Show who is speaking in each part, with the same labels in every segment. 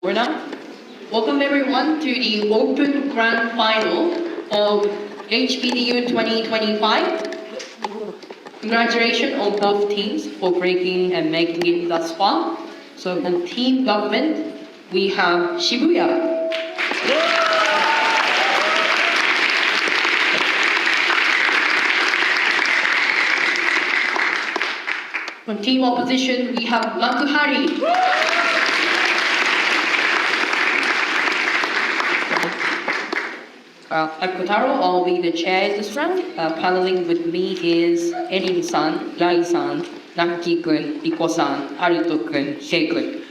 Speaker 1: We're now. Welcome everyone to the Open Grand Final of HPDU 2025. Congratulations on both teams for breaking and making it thus far. So on team government, we have Shibuya. On team opposition, we have Makuhari. I'm Kotaro, I'll be the chair this round. Paneling with me is Erin-san, Rai-san, Naki-kun, Iko-san, Haruto-kun, Shei-kun.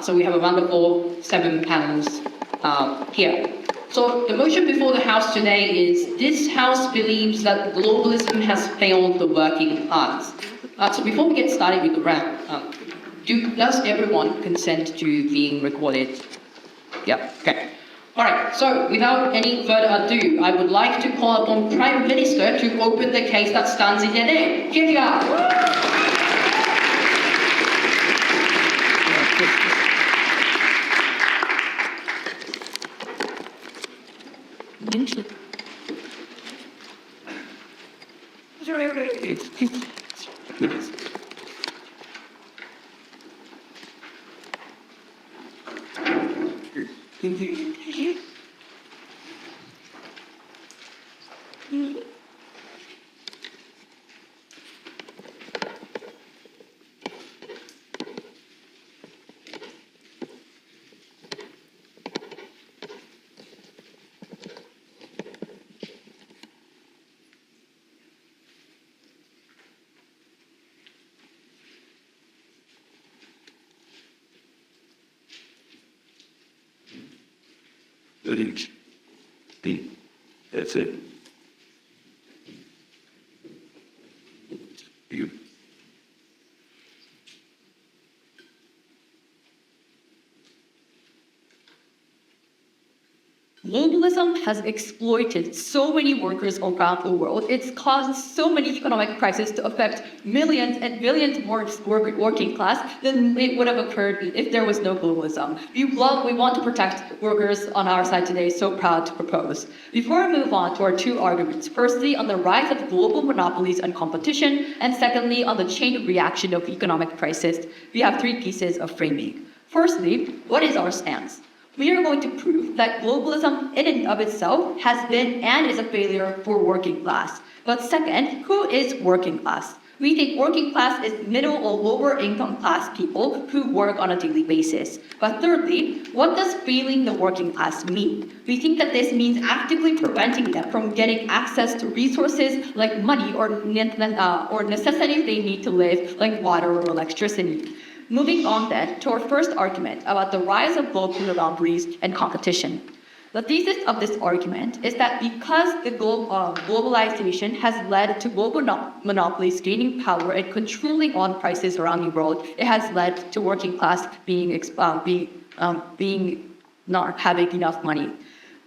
Speaker 1: So we have a wonderful 7 panels here. So the motion before the House today is, this House believes that globalism has failed the working class. So before we get started with the round, does everyone consent to being recorded? Yeah, okay. Alright, so without any further ado, I would like to call upon Prime Minister to open the case that stands in their name. Here we are.
Speaker 2: That's it. You.
Speaker 1: Globalism has exploited so many workers around the world. It's caused so many economic crises to affect millions and billions more working class than it would have occurred if there was no globalism. We want to protect workers on our side today, so proud to propose. Before we move on to our 2 arguments, firstly on the rise of global monopolies and competition, and secondly on the chain reaction of economic crisis, we have 3 pieces of framing. Firstly, what is our stance? We are going to prove that globalism in and of itself has been and is a failure for working class. But second, who is working class? We think working class is middle or lower income class people who work on a daily basis. But thirdly, what does failing the working class mean? We think that this means actively preventing them from getting access to resources like money or necessities they need to live, like water or electricity. Moving on then to our first argument about the rise of global monopolies and competition. The thesis of this argument is that because the globalization has led to global monopolies gaining power and controlling on prices around the world, it has led to working class being not having enough money.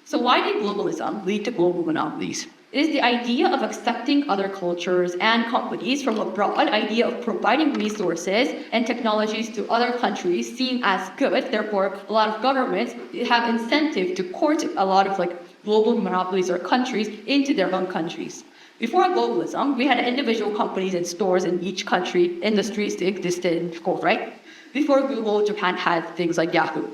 Speaker 1: So why did globalism lead to global monopolies? It is the idea of accepting other cultures and companies from abroad, idea of providing resources and technologies to other countries seen as good. Therefore, a lot of governments have incentive to court a lot of global monopolies or countries into their own countries. Before globalism, we had individual companies and stores in each country, industries that existed, of course, right? Before Google, Japan had things like Yahoo.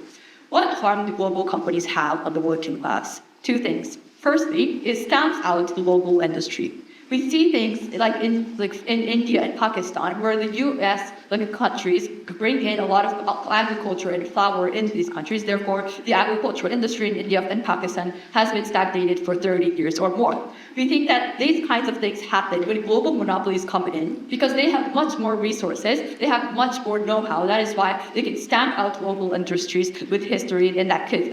Speaker 1: What harm do global companies have on the working class? 2 things. Firstly, it stamps out the local industry. We see things like in India and Pakistan, where the U.S. countries bring in a lot of agriculture and flour into these countries. Therefore, the agricultural industry in India and Pakistan has been stagnated for 30 years or more. We think that these kinds of things happen when global monopolies come in because they have much more resources, they have much more know-how. That is why they can stamp out local industries with history, and that could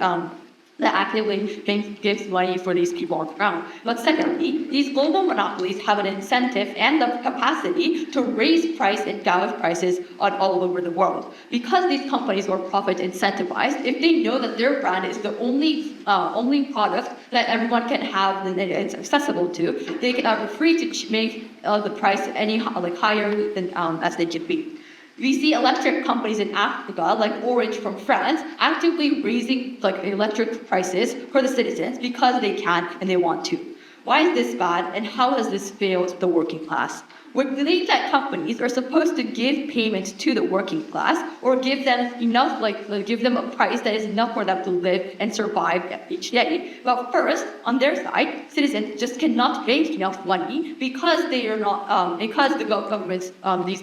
Speaker 1: that actively gives money for these people around. But secondly, these global monopolies have an incentive and the capacity to raise price and gouge prices on all over the world. Because these companies are profit incentivized, if they know that their brand is the only product that everyone can have and it's accessible to, they are free to make the price any higher than as they should be. We see electric companies in Africa, like Orange from France, actively raising electric prices for the citizens because they can and they want to. Why is this bad, and how has this failed the working class? We believe that companies are supposed to give payments to the working class or give them enough, give them a price that is enough for them to live and survive each day. But first, on their side, citizens just cannot make enough money because they are not, because the governments, these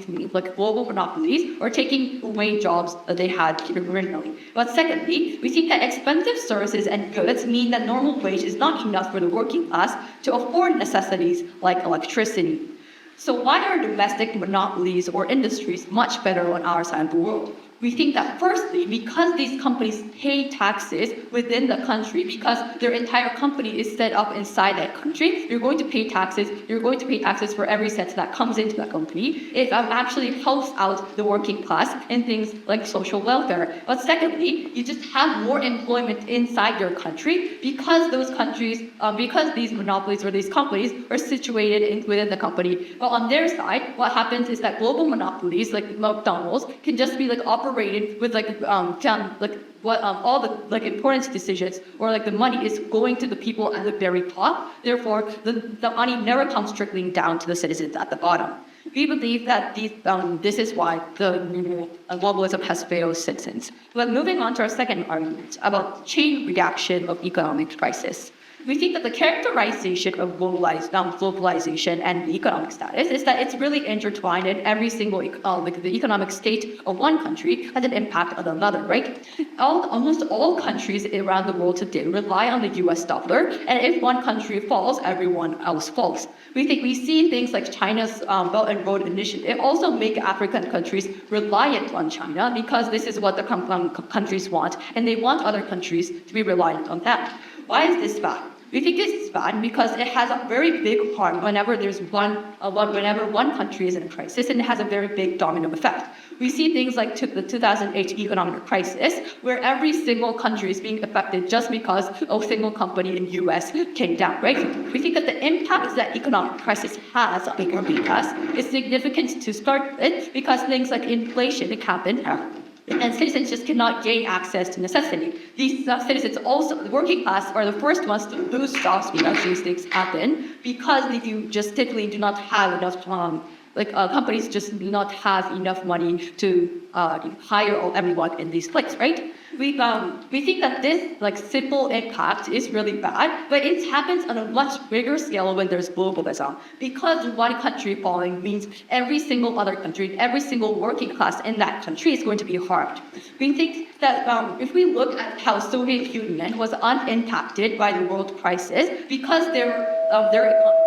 Speaker 1: global monopolies, are taking away jobs that they had originally. But secondly, we think that expensive services and goods mean that normal wage is not enough for the working class to afford necessities like electricity. So why are domestic monopolies or industries much better on our side of the world? We think that firstly, because these companies pay taxes within the country, because their entire company is set up inside that country, you're going to pay taxes for every cent that comes into that company. It actually helps out the working class in things like social welfare. But secondly, you just have more employment inside your country because those countries, because these monopolies or these companies are situated within the company. But on their side, what happens is that global monopolies like McDonald's can just be operated with all the important decisions or the money is going to the people at the very top. Therefore, the money never comes trickling down to the citizens at the bottom. We believe that this is why the globalism has failed citizens. But moving on to our second argument about chain reaction of economic crisis. We think that the characterization of globalization and the economic status is that it's really intertwined, and every single the economic state of one country has an impact on another, right? Almost all countries around the world today rely on the US dollar, and if one country falls, everyone else falls. We see things like China's Belt and Road Initiative also make African countries reliant on China because this is what the countries want, and they want other countries to be reliant on that. Why is this bad? We think this is bad because it has a very big harm whenever one country is in a crisis, and it has a very big domino effect. We see things like the 2008 economic crisis, where every single country is being affected just because a single company in the US came down, right? We think that the impact that economic crisis has on the working class is significant to start with because things like inflation happen. And citizens just cannot gain access to necessity. These citizens also, the working class, are the first ones to lose jobs when these things happen because they typically do not have enough companies just do not have enough money to hire everyone in these places, right? We think that this simple impact is really bad, but it happens on a much bigger scale when there's globalism. Because one country falling means every single other country, every single working class in that country is going to be harmed. We think that if we look at how Soviet Union was unimpacted by the world crisis because their economy.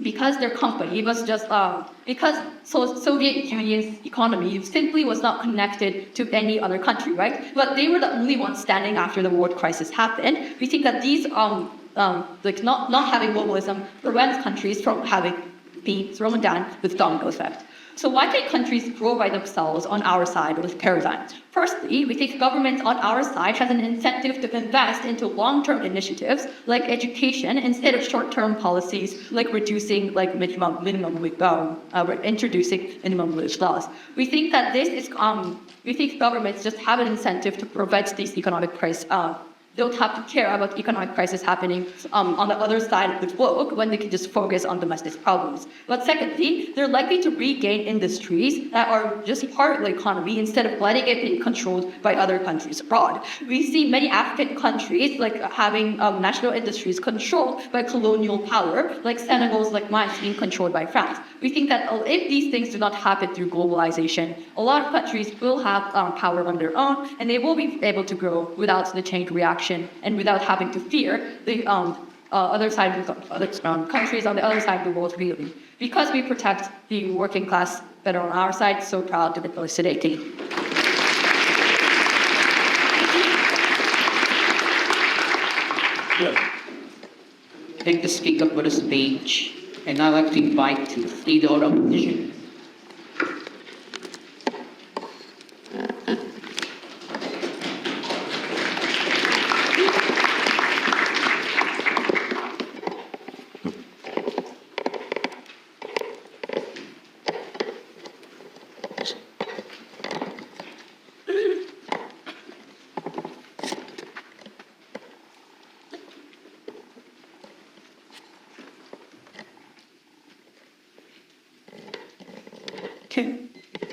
Speaker 1: Because their company was just Soviet Union's economy simply was not connected to any other country, right? But they were the only ones standing after the world crisis happened. We think that these not having globalism prevents countries from being thrown down with domino effect. So why can't countries grow by themselves on our side of this paradigm? Firstly, we think government on our side has an incentive to invest into long-term initiatives like education instead of short-term policies like reducing introducing minimum wage laws. We think that governments just have an incentive to prevent these economic crises. Don't have to care about economic crisis happening on the other side of the globe when they can just focus on domestic problems. But secondly, they're likely to regain industries that are just part of the economy instead of letting it be controlled by other countries abroad. We see many African countries having national industries controlled by colonial power, like Senegal's mines being controlled by France. We think that if these things do not happen through globalization, a lot of countries will have power on their own, and they will be able to grow without the chain reaction and without having to fear the other side of the countries on the other side of the world, really. Because we protect the working class better on our side, so proud to be participating.
Speaker 2: I'd like to speak up on the stage, and I'd like to invite the leader of opposition.
Speaker 3: Okay.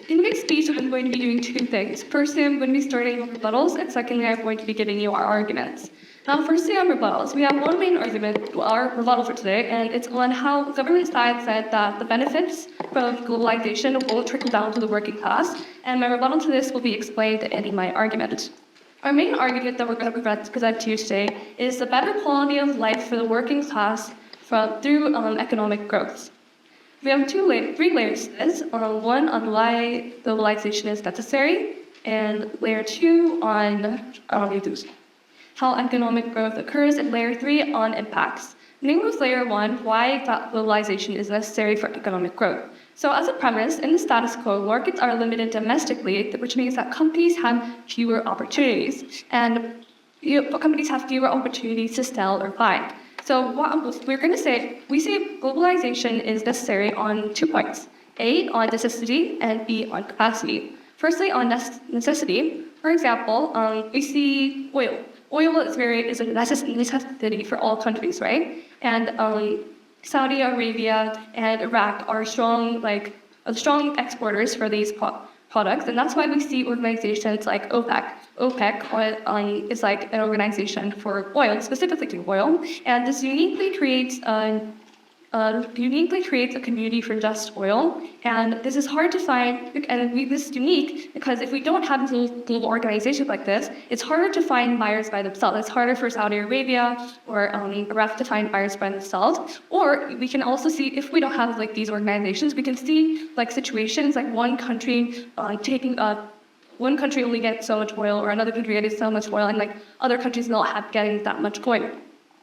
Speaker 3: In my speech, I'm going to be doing two things. Firstly, I'm going to be starting with rebuttals, and secondly, I'm going to be giving you our arguments. Now, firstly, on rebuttals, we have one main argument, our rebuttal for today, and it's on how government side said that the benefits from globalization will trickle down to the working class, and my rebuttal to this will be explained in my argument. Our main argument that we're going to present to you today is the better quality of life for the working class through economic growth. We have three layers to this. One on why globalization is necessary, and layer two on how economic growth occurs, and layer three on impacts. Beginning with layer one, why globalization is necessary for economic growth. So as a premise, in the status quo, markets are limited domestically, which means that companies have fewer opportunities, and companies have fewer opportunities to sell or buy. So what we're going to say, we say globalization is necessary on 2 points. A, on necessity, and B, on capacity. Firstly, on necessity, for example, we see oil. Oil is a necessity for all countries, right? And Saudi Arabia and Iraq are strong exporters for these products, and that's why we see organizations like OPEC. OPEC is like an organization for oil, specifically oil, and this uniquely creates a community for just oil. And this is hard to find, and this is unique because if we don't have a global organization like this, it's harder to find buyers by themselves. It's harder for Saudi Arabia or Iraq to find buyers by themselves. Or we can also see, if we don't have like these organizations, we can see like situations like one country one country only gets so much oil, or another country getting so much oil, and like other countries not getting that much oil.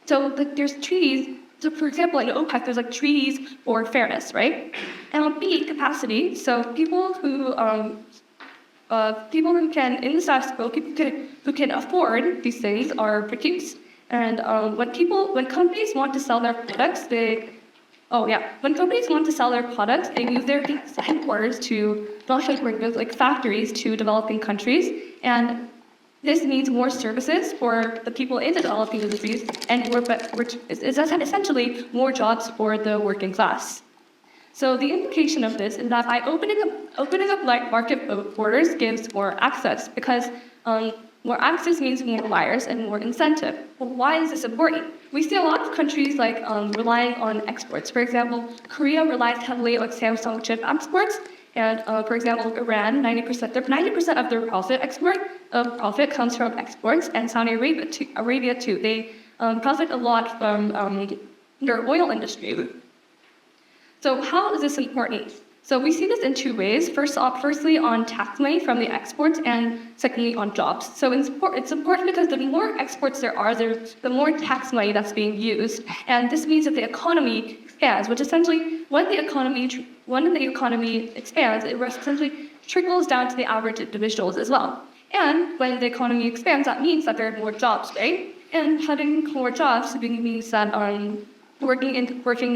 Speaker 3: So there's treaties. So for example, in OPEC, there's like treaties for fairness, right? And on B, capacity. So people who can, in the status quo, who can afford these things are produced. And when companies want to sell their products, when companies want to sell their products, they move their headquarters factories to developing countries, and this means more services for the people in the developing countries, and it's essentially more jobs for the working class. So the implication of this is that by opening up like market borders gives more access, because more access means more buyers and more incentive. Well, why is this important? We see a lot of countries relying on exports. For example, Korea relies heavily on Samsung chip exports, and for example, Iran, 90% of their profit comes from exports, and Saudi Arabia too. They profit a lot from their oil industry. So how is this important? So we see this in two ways. Firstly, on tax money from the exports, and secondly, on jobs. So it's important because the more exports there are, the more tax money that's being used. And this means that the economy expands, which essentially, when the economy expands, it essentially trickles down to the average individuals as well. And when the economy expands, that means that there are more jobs, right? And having more jobs means that working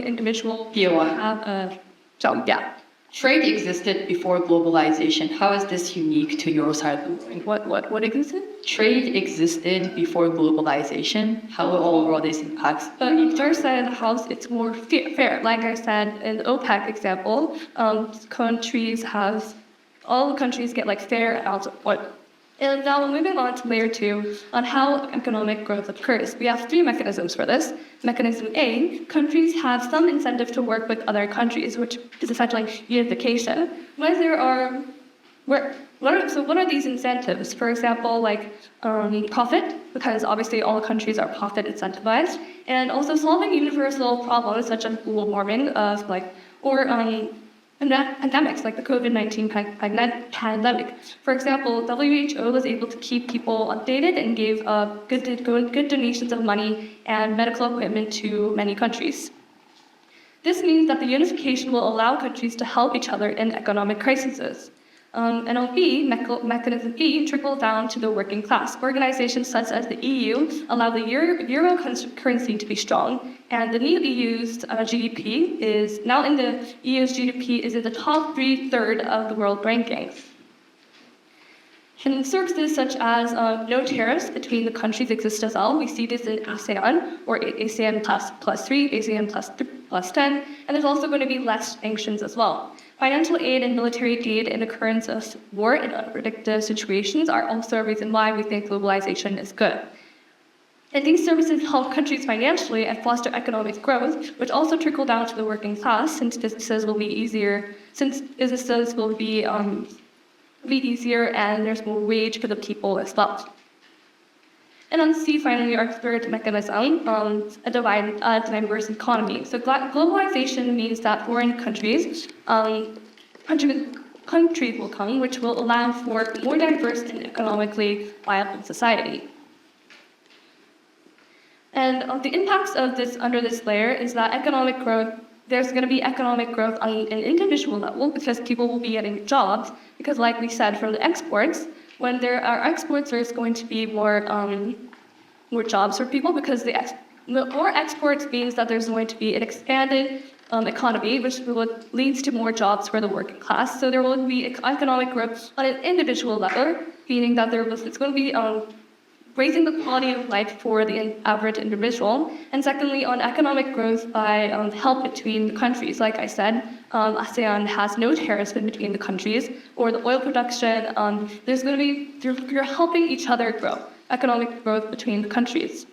Speaker 3: individual
Speaker 1: P1.
Speaker 3: have a job. Yeah.
Speaker 1: Trade existed before globalization. How is this unique to your side of the world?
Speaker 3: What existed?
Speaker 1: Trade existed before globalization. How all world is impacts?
Speaker 3: In terms of how it's more fair. Like I said, in the OPEC example, all the countries get like fair amounts of oil. And now moving on to layer two, on how economic growth occurs. We have three mechanisms for this. Mechanism A, countries have some incentive to work with other countries, which is essentially unification. What are these incentives? For example, profit, because obviously all countries are profit incentivized, and also solving universal problems such as global warming, pandemics like the COVID-19 pandemic. For example, WHO was able to keep people updated and gave good donations of money and medical equipment to many countries. This means that the unification will allow countries to help each other in economic crises. And on B, mechanism B, trickle down to the working class. Organizations such as the EU allow the euro currency to be strong, and the new EU's GDP is now in the EU's GDP is in the top 3/3 of the world rankings. And services such as no tariffs between the countries exist as well. We see this in ASEAN, or ASEAN plus 3, ASEAN plus 10, and there's also going to be less sanctions as well. Financial aid and military aid in occurrence of war and unpredictable situations are also a reason why we think globalization is good. And these services help countries financially and foster economic growth, which also trickle down to the working class, since businesses will be easier and there's more wage for the people as well. And on C, finally, our third mechanism, a diverse economy. So globalization means that foreign countries will come, which will allow for more diverse and economically viable society. And the impacts of this under this layer is that economic growth, there's going to be economic growth on an individual level because people will be getting jobs. Because like we said, for the exports, when there are exports, there's going to be more jobs for people because the more exports means that there's going to be an expanded economy, which leads to more jobs for the working class. So there will be economic growth on an individual level, meaning that it's going to be raising the quality of life for the average individual. And secondly, on economic growth by help between countries. Like I said, ASEAN has no tariffs in between the countries, or the oil production, you're helping each other grow, economic growth between the countries.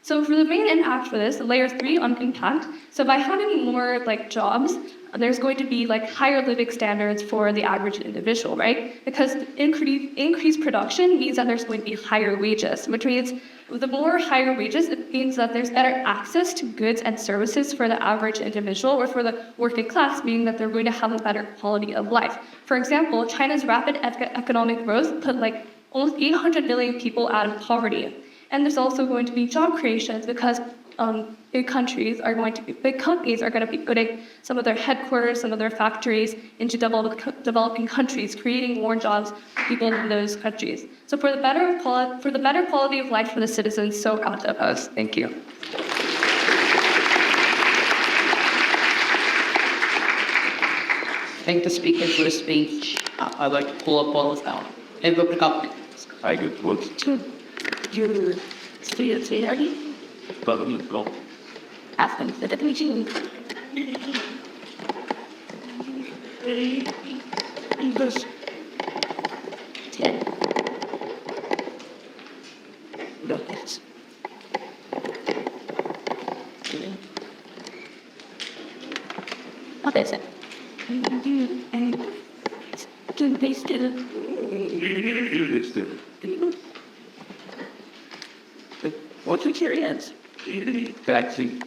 Speaker 3: So for the main impact for this, layer 3 on impact, so by having more jobs, there's going to be higher living standards for the average individual, right? Because increased production means that there's going to be higher wages, which means the more higher wages, it means that there's better access to goods and services for the average individual or for the working class, meaning that they're going to have a better quality of life. For example, China's rapid economic growth put almost 800 million people out of poverty. And there's also going to be job creations because big companies are going to be putting some of their headquarters, some of their factories into developing countries, creating more jobs for people in those countries. So for the better quality of life for the citizens, so count of us. Thank you.
Speaker 2: Thank the speaker for the speech. I'd like to pull up all this out. And vote the company.
Speaker 4: I get what?
Speaker 1: You say
Speaker 4: But go.
Speaker 1: After the meeting.
Speaker 4: This.
Speaker 1: 10. No, yes. What is it? Do they still?
Speaker 4: It's the.
Speaker 1: What's the curious?
Speaker 4: Taxi.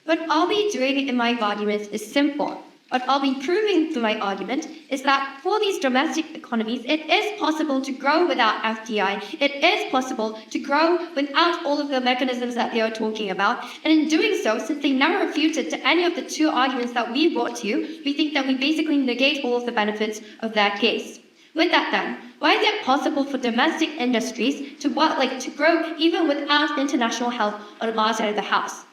Speaker 1: What I'll be doing in my argument is simple. What I'll be proving through my argument is that for these domestic economies, it is possible to grow without FDI. It is possible to grow without all of the mechanisms that they are talking about. And in doing so, since they never refuted to any of the two arguments that we brought to you, we think that we basically negate all of the benefits of that case. With that then, why is it possible for domestic industries to grow even without international help on our side of the house?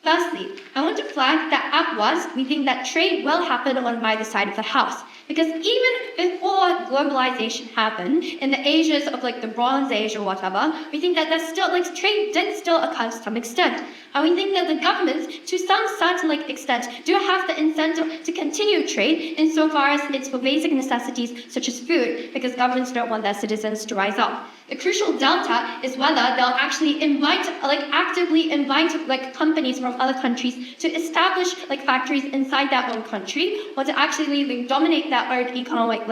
Speaker 1: Firstly, I want to flag that at once, we think that trade will happen on either side of the house. Because even before globalization happened, in the ages of the Bronze Age or whatever, we think that there's still, trade did still occur to some extent. And we think that the governments, to some certain extent, do have the incentive to continue trade insofar as it's for basic necessities such as food, because governments don't want their citizens to rise up. The crucial delta is whether they'll actually actively invite companies from other countries to establish factories inside their own country, or to actually dominate their own economic,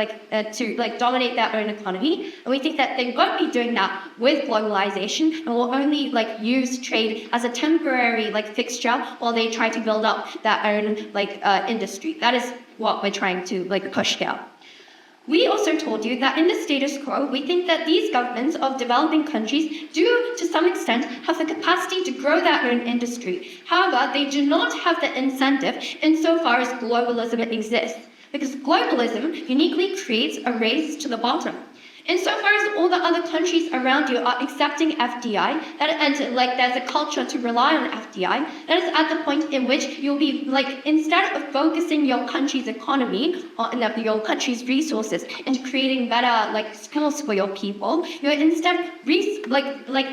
Speaker 1: dominate their own economy. And we think that they won't be doing that with globalization, and will only use trade as a temporary fixture while they try to build up their own industry. That is what we're trying to push here. We also told you that in the status quo, we think that these governments of developing countries do, to some extent, have the capacity to grow their own industry. However, they do not have the incentive insofar as globalism exists, because globalism uniquely creates a race to the bottom. Insofar as all the other countries around you are accepting FDI, and like there's a culture to rely on FDI, that is at the point in which you'll be like, instead of focusing your country's economy or your country's resources and creating better like skills for your people, you're instead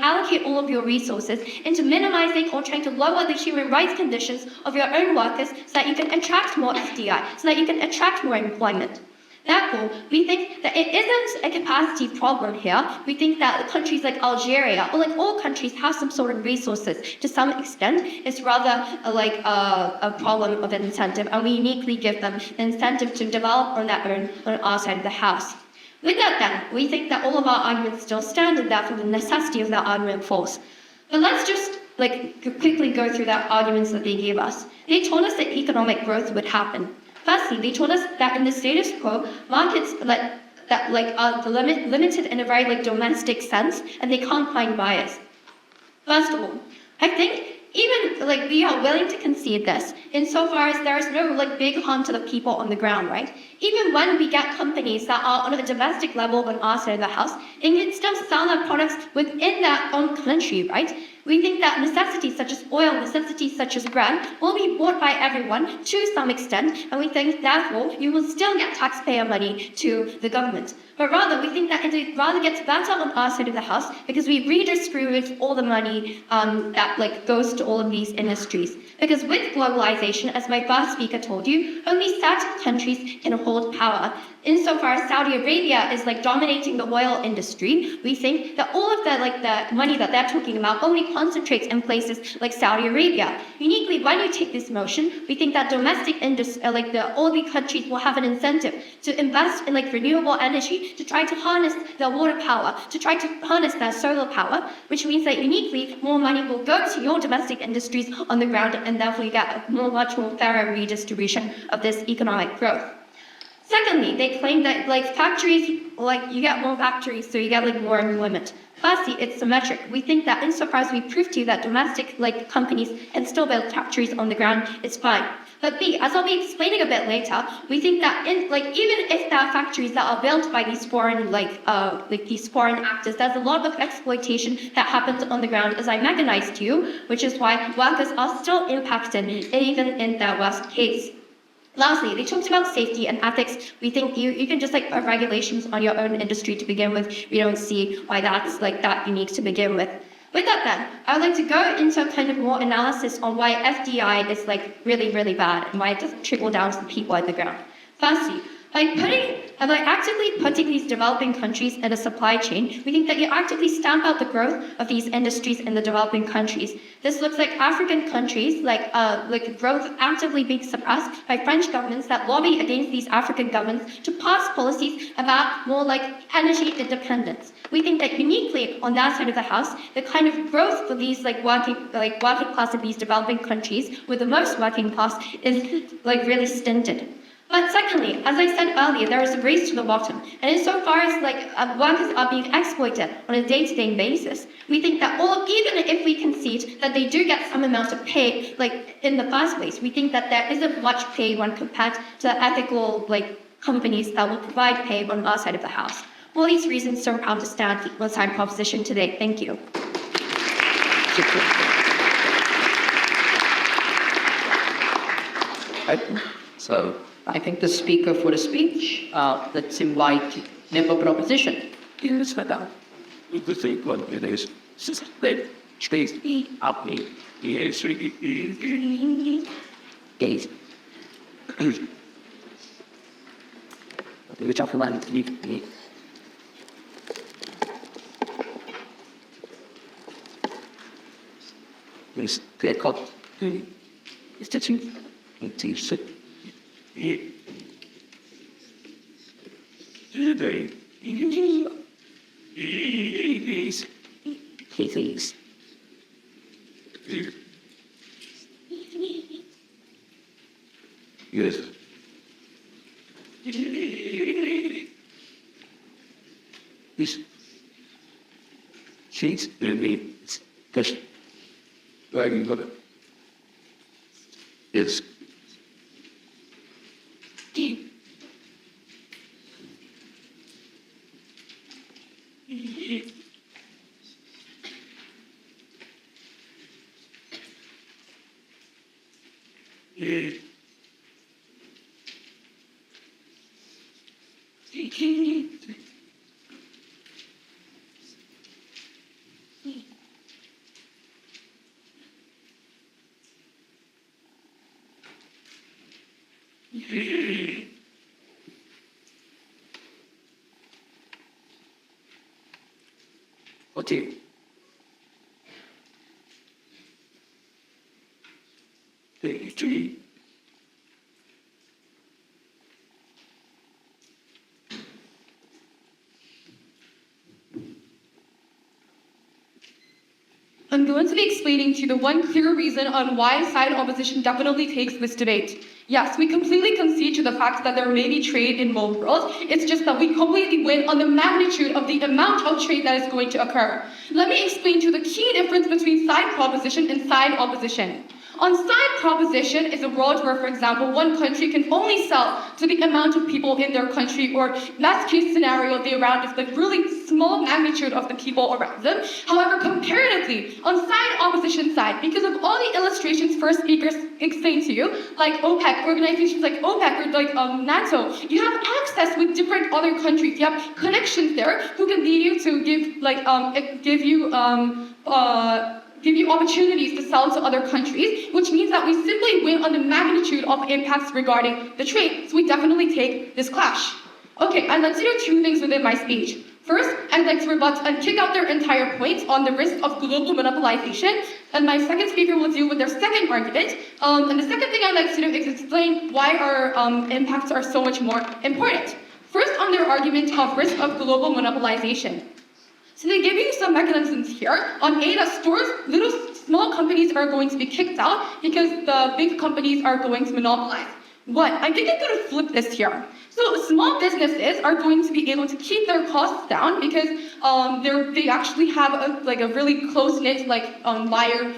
Speaker 1: allocate all of your resources into minimizing or trying to lower the human rights conditions of your own workers so that you can attract more FDI, so that you can attract more employment. Therefore, we think that it isn't a capacity problem here. We think that countries like Algeria, or like all countries, have some sort of resources to some extent. It's rather a problem of an incentive, and we uniquely give them an incentive to develop on their own on our side of the house. With that then, we think that all of our arguments still stand, and therefore the necessity of that argument falls. But let's just quickly go through the arguments that they gave us. They told us that economic growth would happen. Firstly, they told us that in the status quo, markets are limited in a very domestic sense, and they can't find buyers. First of all, I think even we are willing to concede this, insofar as there is no big harm to the people on the ground, right? Even when we get companies that are on a domestic level on our side of the house, they can still sell their products within their own country, right? We think that necessities such as oil, necessities such as bread, will be bought by everyone to some extent, and we think therefore you will still get taxpayer money to the government. But rather, we think that it rather gets better on our side of the house because we redistribute all the money that goes to all of these industries. Because with globalization, as my first speaker told you, only certain countries can hold power. Insofar as Saudi Arabia is dominating the oil industry, we think that all of the money that they're talking about only concentrates in places like Saudi Arabia. Uniquely, when you take this motion, we think that domestic industry, all the countries will have an incentive to invest in renewable energy, to try to harness their water power, to try to harness their solar power, which means that uniquely more money will go to your domestic industries on the ground, and therefore you get a much more fairer redistribution of this economic growth. Secondly, they claim that factories, you get more factories, so you get more employment. Firstly, it's symmetric. We think that insofar as we prove to you that domestic companies can still build factories on the ground, it's fine. But B, as I'll be explaining a bit later, we think that even if there are factories that are built by these foreign these foreign actors, there's a lot of exploitation that happens on the ground, as I mechanized to you, which is why workers are still impacted even in their worst case. Lastly, they talked about safety and ethics. We think you can just put regulations on your own industry to begin with. We don't see why that's that unique to begin with. With that then, I would like to go into kind of more analysis on why FDI is really, really bad and why it doesn't trickle down to the people on the ground. Firstly, by actively putting these developing countries in a supply chain, we think that you actively stamp out the growth of these industries in the developing countries. This looks like African countries, growth actively being suppressed by French governments that lobby against these African governments to pass policies about more energy independence. We think that uniquely on that side of the house, the kind of growth for these working class of these developing countries with the most working class is really stinted. But secondly, as I said earlier, there is a race to the bottom. And insofar as workers are being exploited on a day-to-day basis, we think that even if we concede that they do get some amount of pay, in the first place, we think that there isn't much pay when compared to ethical companies that will provide pay on our side of the house. For all these reasons, so proud to stand the equal time proposition today. Thank you.
Speaker 2: So I think the speaker for the speech, let's invite member proposition.
Speaker 4: Yes, madam. The same one it is. Then stays up me. Yes,
Speaker 2: Gaze. Which of the one?
Speaker 4: Yes,
Speaker 2: Clear cut.
Speaker 4: is that you? It's today.
Speaker 2: Please.
Speaker 4: Yes. This sheets will be just dragging on it. Yes. Okay. Actually,
Speaker 3: I'm going to be explaining to you the one clear reason on why side opposition definitely takes this debate. Yes, we completely concede to the fact that there may be trade in both worlds. It's just that we completely win on the magnitude of the amount of trade that is going to occur. Let me explain to you the key difference between side proposition and side opposition. On side proposition is a world where, for example, one country can only sell to the amount of people in their country, or best case scenario, the amount of the really small magnitude of the people around them. However, comparatively, on side opposition side, because of all the illustrations first speakers explained to you, like OPEC, organizations like OPEC or like NATO, you have access with different other countries. You have connections there who can lead you to give you opportunities to sell to other countries, which means that we simply win on the magnitude of impacts regarding the trade. So we definitely take this clash. Okay, I'd like to do two things within my speech. First, I'd like to rebut and kick out their entire points on the risk of global monopolization, and my second speaker will deal with their second argument. And the second thing I'd like to do is explain why our impacts are so much more important. First, on their argument of risk of global monopolization. So they give you some mechanisms here on that stores, little small companies are going to be kicked out because the big companies are going to monopolize. What? I think I'm going to flip this here. So small businesses are going to be able to keep their costs down because they actually have a really close-knit buyer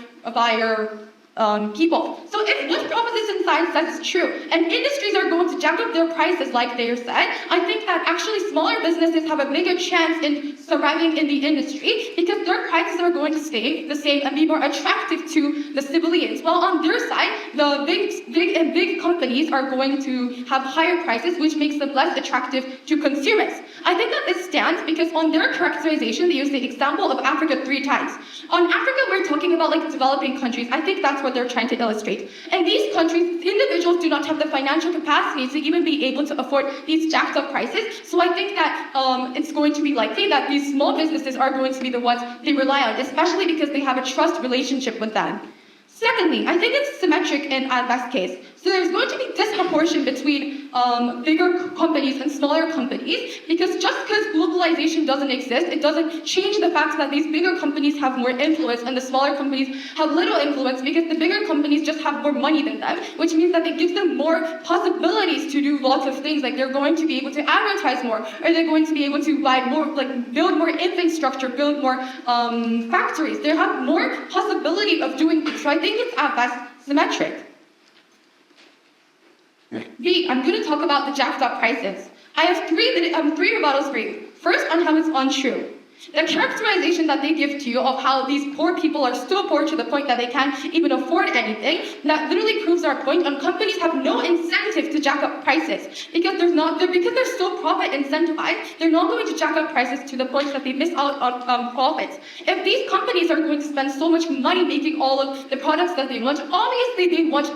Speaker 3: people. So if what proposition side says is true, and industries are going to jack up their prices like they said, I think that actually smaller businesses have a bigger chance in surviving in the industry because their prices are going to stay the same and be more attractive to the civilians. While on their side, the big companies are going to have higher prices, which makes them less attractive to consumers. I think that this stands because on their characterization, they use the example of Africa 3 times. On Africa, we're talking about developing countries. I think that's what they're trying to illustrate. And these countries, individuals do not have the financial capacity to even be able to afford these jacked up prices. So I think that it's going to be likely that these small businesses are going to be the ones they rely on, especially because they have a trust relationship with them. Secondly, I think it's symmetric in best case. So there's going to be disproportion between bigger companies and smaller companies because just because globalization doesn't exist, it doesn't change the fact that these bigger companies have more influence and the smaller companies have little influence because the bigger companies just have more money than them, which means that it gives them more possibilities to do lots of things. Like they're going to be able to advertise more, or they're going to be able to buy more, build more infrastructure, build more factories. They have more possibility of doing things. So I think it's at best symmetric. B, I'm going to talk about the jacked up prices. I have three rebuttals for you. First, on how it's untrue. The characterization that they give to you of how these poor people are still poor to the point that they can't even afford anything, that literally proves our point. And companies have no incentive to jack up prices because they're still profit incentivized. They're not going to jack up prices to the point that they miss out on profits. If these companies are going to spend so much money making all of the products that they want, obviously they want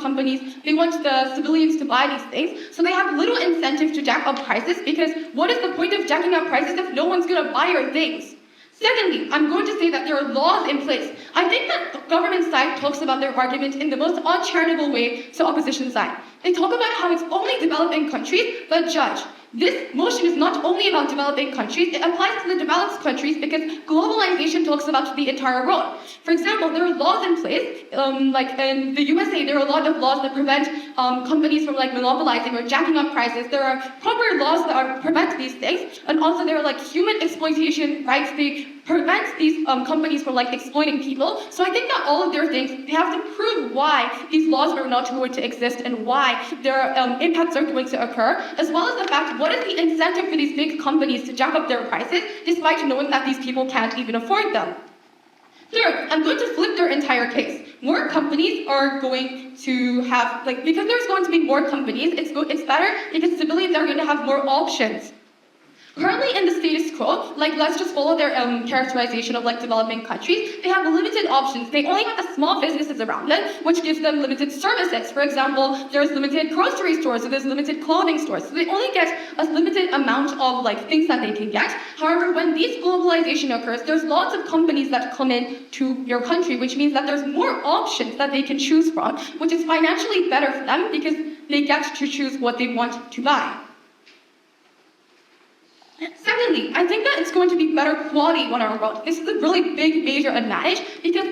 Speaker 3: the civilians to buy these things. So they have little incentive to jack up prices because what is the point of jacking up prices if no one's going to buy your things? Secondly, I'm going to say that there are laws in place. I think that the government side talks about their argument in the most uncharitable way to opposition side. They talk about how it's only developing countries, but judge, this motion is not only about developing countries, it applies to the developed countries because globalization talks about the entire world. For example, there are laws in place, like in the USA, there are a lot of laws that prevent companies from monopolizing or jacking up prices. There are proper laws that prevent these things, and also there are human exploitation rights. They prevent these companies from exploiting people. So I think that all of their things, they have to prove why these laws are not going to exist and why their impacts are going to occur, as well as the fact what is the incentive for these big companies to jack up their prices despite knowing that these people can't even afford them.
Speaker 1: Third, I'm going to flip their entire case. More companies are going to have, because there's going to be more companies, it's better because civilians are going to have more options. Currently in the status quo, let's just follow their characterization of developing countries, they have limited options. They only have the small businesses around them, which gives them limited services. For example, there's limited grocery stores, or there's limited clothing stores. So they only get a limited amount of things that they can get. However, when this globalization occurs, there's lots of companies that come in to your country, which means that there's more options that they can choose from, which is financially better for them because they get to choose what they want to buy. Secondly, I think that it's going to be better quality on our road. This is a really big major advantage because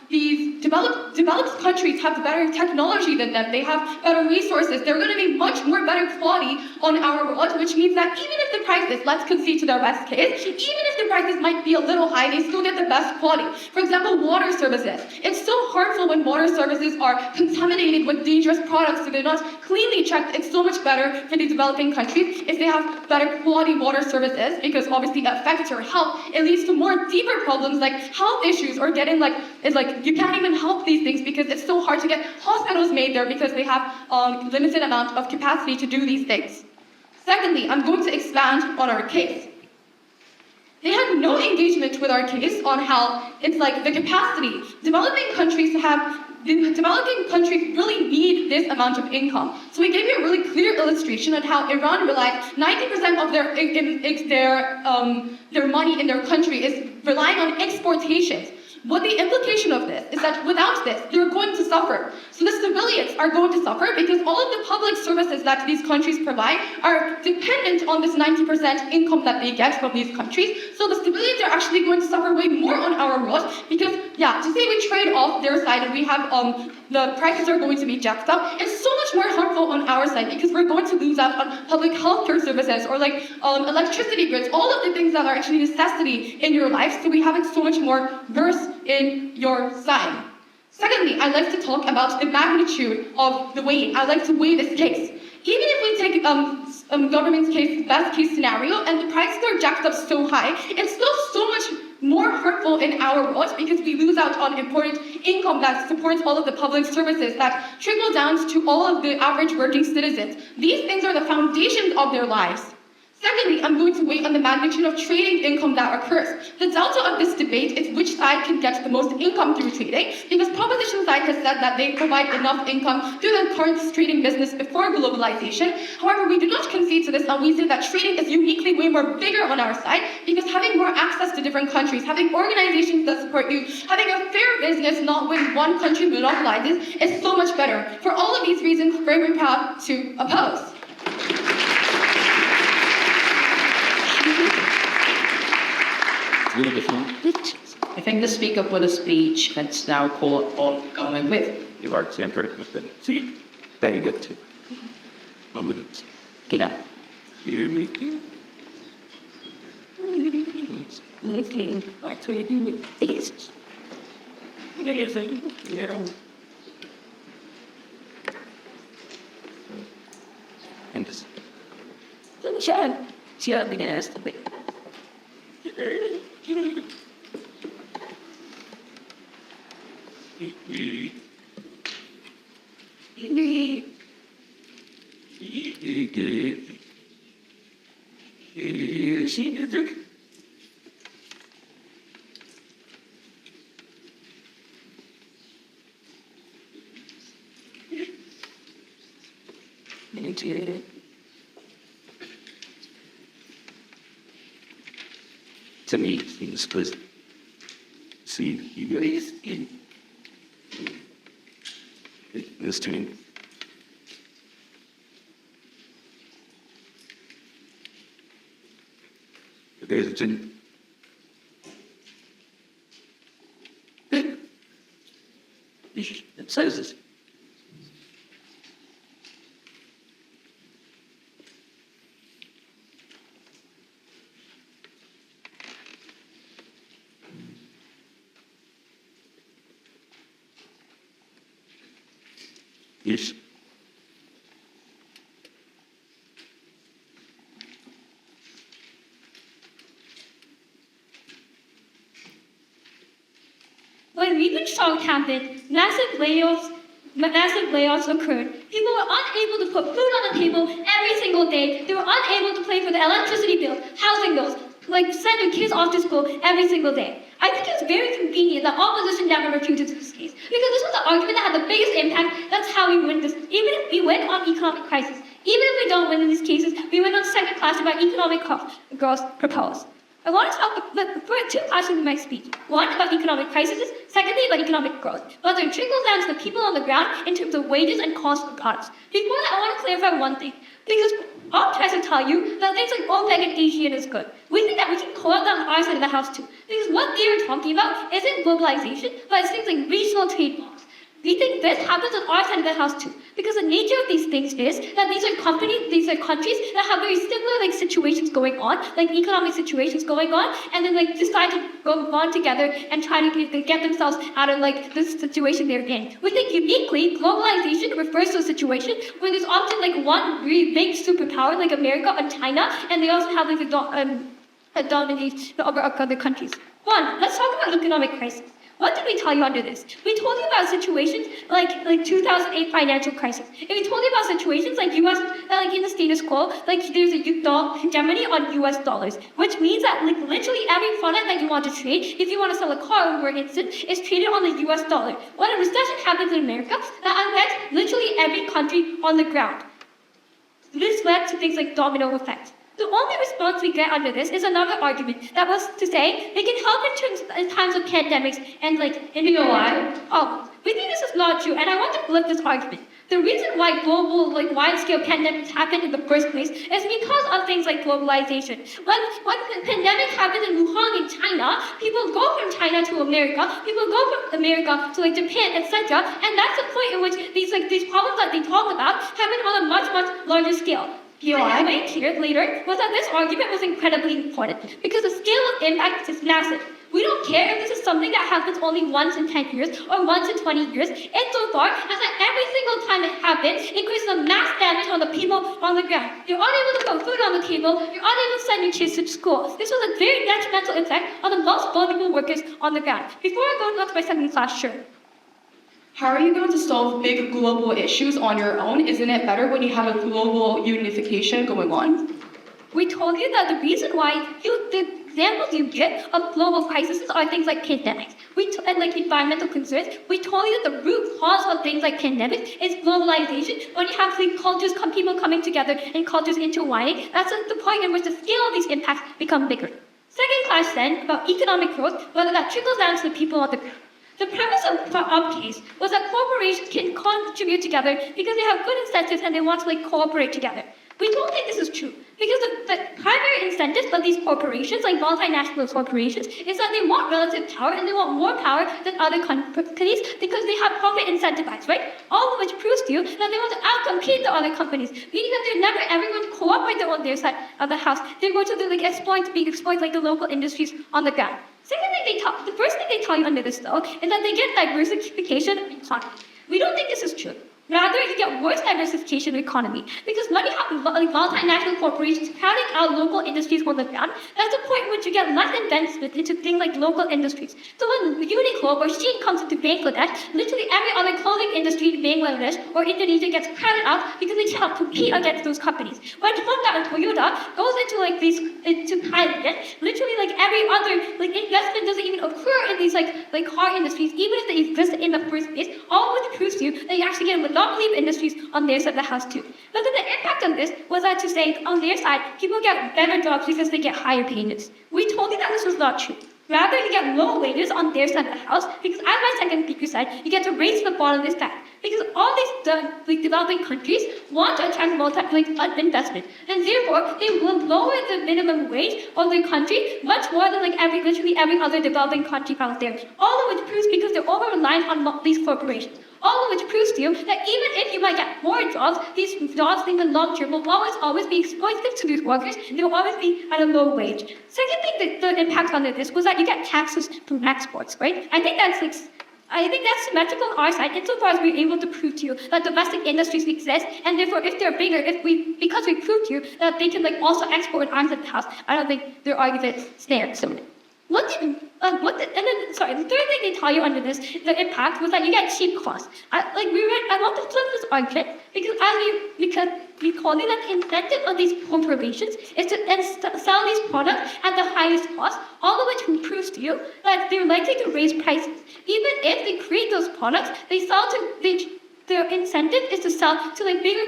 Speaker 1: these developed countries have better technology than them. They have better resources. They're going to be much more better quality on our road, which means that even if the prices, let's concede to their best case, even if the prices might be a little high, they still get the best quality. For example, water services. It's so harmful when water services are contaminated with dangerous products, so they're not cleanly checked. It's so much better for the developing countries if they have better quality water services, because obviously it affects your health. It leads to more deeper problems like health issues or getting you can't even help these things because it's so hard to get hospitals made there because they have limited amount of capacity to do these things. Secondly, I'm going to expand on our case. They had no engagement with our case on how it's the capacity. Developing countries really need this amount of income. So we gave you a really clear illustration on how Iran relies 90% of their money in their country is relying on exportations. But the implication of this is that without this, they're going to suffer. So the civilians are going to suffer because all of the public services that these countries provide are dependent on this 90% income that they get from these countries. So the civilians are actually going to suffer way more on our road because, to say we trade off their side and we have the prices are going to be jacked up, it's so much more harmful on our side because we're going to lose out on public healthcare services or electricity grids, all of the things that are actually necessity in your life. So we have it so much more worse in your side. Secondly, I'd like to talk about the magnitude of the weight. I'd like to weigh this case. Even if we take government's case, best case scenario, and the prices are jacked up so high, it's still so much more hurtful in our world because we lose out on important income that supports all of the public services that trickle down to all of the average working citizens. These things are the foundations of their lives. Secondly, I'm going to weigh on the magnitude of trading income that occurs. The delta of this debate is which side can get the most income through trading, because proposition side has said that they provide enough income through the current trading business before globalization. However, we do not concede to this, and we say that trading is uniquely way more bigger on our side, because having more access to different countries, having organizations that support you, having a fair business, not when one country monopolizes, is so much better. For all of these reasons, very proud to oppose.
Speaker 2: I think the speaker put a speech that's now called on government with.
Speaker 4: You are centered within. See, they get to. Moments.
Speaker 2: Yeah.
Speaker 4: You mean? Like to do this. Anything, And this. Sunshine. See, I've been asked to be. To me, things was see you guys in this turn. There's a turn. It says this. Yes.
Speaker 5: when Reuben Strong happened, massive layoffs occurred. People were unable to put food on the table every single day. They were unable to pay for the electricity bill, housing bills, send their kids off to school every single day. I think it's very convenient that opposition never refuted this case, because this was the argument that had the biggest impact. That's how we win this. Even if we win on economic crisis, even if we don't win in these cases, we win on second class about economic growth proposed. I want to talk for two classes in my speech. One, about economic crises. Secondly, about economic growth. Whether it trickles down to the people on the ground in terms of wages and cost of products. Before that, I want to clarify one thing. Because Bob tries to tell you that things like OPEC and ASEAN is good. We think that we can call out on our side of the house too. Because what they're talking about isn't globalization, but it's things like regional trade blocks. We think this happens on our side of the house too, because the nature of these things is that these are countries that have very similar situations going on, economic situations going on, and then decide to go on together and try to get themselves out of this situation they're in. We think uniquely, globalization refers to a situation where there's often one really big superpower like America and China, and they also have dominate the other countries. One, let's talk about economic crisis. What did we tell you under this? We told you about situations like 2008 financial crisis. And we told you about situations like US, in the status quo, there's a hegemony on US dollars, which means that literally every product that you want to trade, if you want to sell a car, for instance, is traded on the US dollar. When a recession happens in America, that affects literally every country on the ground. This led to things like domino effects. The only response we get under this is another argument that was to say they can help in times of pandemics and
Speaker 1: You know why?
Speaker 5: Oh, we think this is not true, and I want to flip this argument. The reason why global, wide-scale pandemics happen in the first place is because of things like globalization. When the pandemic happened in Wuhan in China, people go from China to America, people go from America to Japan, etc. And that's the point in which these problems that they talk about happen on a much, much larger scale. What I made clear later was that this argument was incredibly important because the scale of impact is massive. We don't care if this is something that happens only once in 10 years or once in 20 years, insofar as that every single time it happens, it creates a mass damage on the people on the ground. You're unable to put food on the table, you're unable to send your kids to school. This was a very detrimental effect on the most vulnerable workers on the ground. Before I go on to my second class, sure.
Speaker 1: How are you going to solve big global issues on your own? Isn't it better when you have a global unification going on?
Speaker 5: We told you that the reason why the examples you get of global crises are things like pandemics. And environmental concerns. We told you that the root cause of things like pandemics is globalization. When you have people coming together and cultures intertwining, that's the point in which the scale of these impacts become bigger. Second class then, about economic growth, whether that trickles down to the people on the ground. The premise of our case was that corporations can contribute together because they have good incentives and they want to cooperate together. We don't think this is true because the primary incentives of these corporations, multinational corporations, is that they want relative power and they want more power than other companies because they have profit incentivized, right? All of which proves to you that they want to outcompete the other companies, meaning that they're never ever going to cooperate on their side of the house. They're going to exploit the local industries on the ground. The first thing they tell you under this, though, is that they get diversification of economy. We don't think this is true. Rather, you get worse diversification of economy. Because when you have multinational corporations crowding out local industries on the ground, that's the point in which you get less investment into things like local industries. So when Uniqlo or Shein comes into Bangladesh, literally every other clothing industry in Bangladesh or Indonesia gets crowded out because they cannot compete against those companies. When Honda and Toyota goes into Thailand, literally every other investment doesn't even occur in these car industries, even if they exist in the first place, all of which proves to you that you actually get a monopoly of industries on their side of the house too. But then the impact on this was that to say on their side, people get better jobs because they get higher payments. We told you that this was not true. Rather, you get low wages on their side of the house because, as my second speaker said, you get to race to the bottom of this stack. Because all these developing countries want to attract investment, and therefore they will lower the minimum wage of their country much more than literally every other developing country out there. All of which proves because they're over-reliant on these corporations. All of which proves to you that even if you might get more jobs, these jobs in the long term will always be exploitative to these workers, and they will always be at a low wage. Second thing, the impact on this was that you get taxes from exports, right? I think that's symmetrical on our side insofar as we're able to prove to you that domestic industries exist, and therefore if they're bigger, because we proved to you that they can also export arms at the house, I don't think their argument stands. sorry, the third thing they tell you under this, the impact was that you get cheap costs. I want to flip this argument because we call it that the incentive of these corporations is to sell these products at the highest cost, all of which proves to you that they're likely to raise prices. Even if they create those products, their incentive is to sell to bigger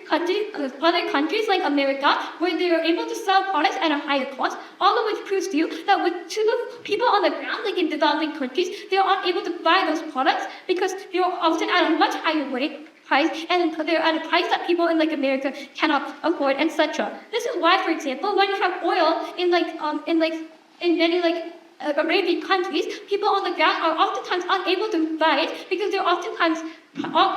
Speaker 5: countries, other countries like America, where they are able to sell products at a higher cost, all of which proves to you that to the people on the ground, like in developing countries, they are unable to buy those products because they are often at a much higher price, and they're at a price that people in like America cannot afford, etc. This is why, for example, when you have oil in many Arabian countries, people on the ground are oftentimes unable to buy it because they're oftentimes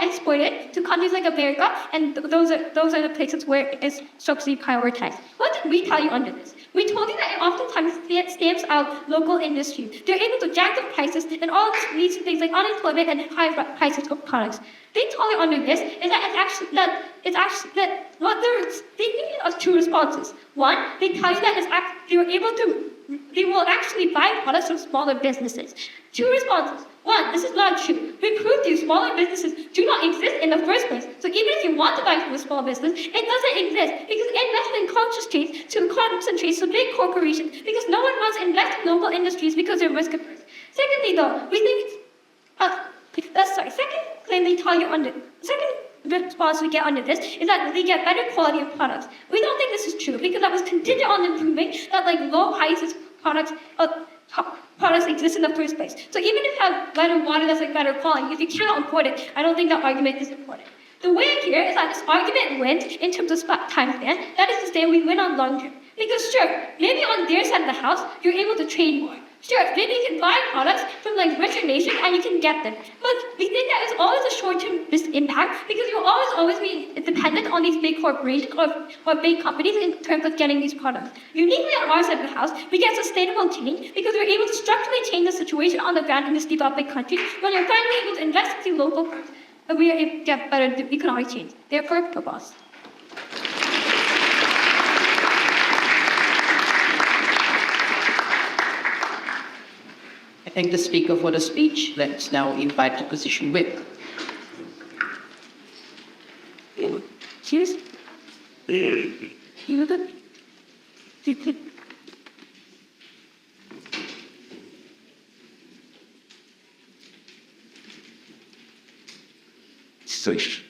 Speaker 5: exported to countries like America, and those are the places where it's structurally prioritized. What did we tell you under this? We told you that it oftentimes stamps out local industry. They're able to jack up prices, and all this leads to things like unemployment and high prices of products. They told you under this is that what they're thinking of two responses. One, they tell you that they will actually buy products from smaller businesses. Two responses. One, this is not true. We proved you smaller businesses do not exist in the first place. So even if you want to buy from a small business, it doesn't exist because investment concentrates to big corporations because no one wants to invest in local industries because they're risk averse. Secondly, though, we think second claim they tell you under second response we get under this is that they get better quality of products. We don't think this is true because that was contingent on them proving that low prices products exist in the first place. So even if you have better water that's better quality, if you cannot afford it, I don't think that argument is important. The way here is that this argument wins in terms of time span. That is to say, we win on long term. Because sure, maybe on their side of the house, you're able to trade more. Sure, maybe you can buy products from richer nations and you can get them. But we think that it's always a short-term impact because you'll always be dependent on these big corporations or big companies in terms of getting these products. Uniquely on our side of the house, we get sustainable change because we're able to structurally change the situation on the ground in this developing country when you're finally able to invest in local firms and we are able to get better economic change. Therefore, robust.
Speaker 2: I thank the speaker for the speech. Let's now invite opposition whip.
Speaker 3: Cheers.
Speaker 4: Safe.